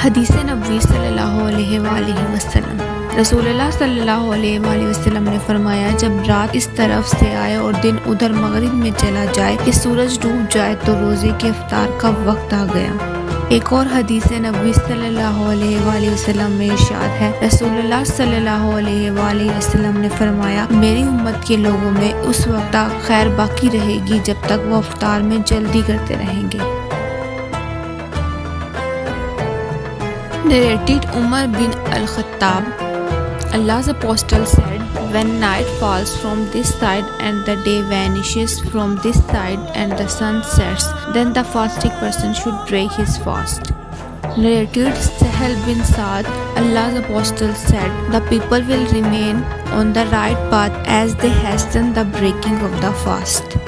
हदीस नबवी सल्लल्लाहु अलैहि वसल्लम। रसूलुल्लाह सल्लल्लाहु अलैहि वसल्लम ने फरमाया, जब रात इस तरफ से आए और दिन उधर मगरिब में चला जाए कि सूरज डूब जाए तो रोजे के इफ्तार का वक्त आ गया। एक और हदीस नबवी सल्लल्लाहु अलैहि वसल्लम में इरशाद है, रसूलुल्लाह सल्लल्लाहु अलैहि वसल्लम ने फरमाया, मेरी उम्मत के लोगों में उस वक्त तक खैर बाकी रहेगी जब तक वो इफ्तार में जल्दी करते रहेंगे। Narrated Umar bin al-Khattab, Allah's apostle said, when night falls from this side and the day vanishes from this side and the sun sets, then the fasting person should break his fast. Narrated Sahal bin Saad, Allah's apostle said, the people will remain on the right path as they hasten the breaking of the fast.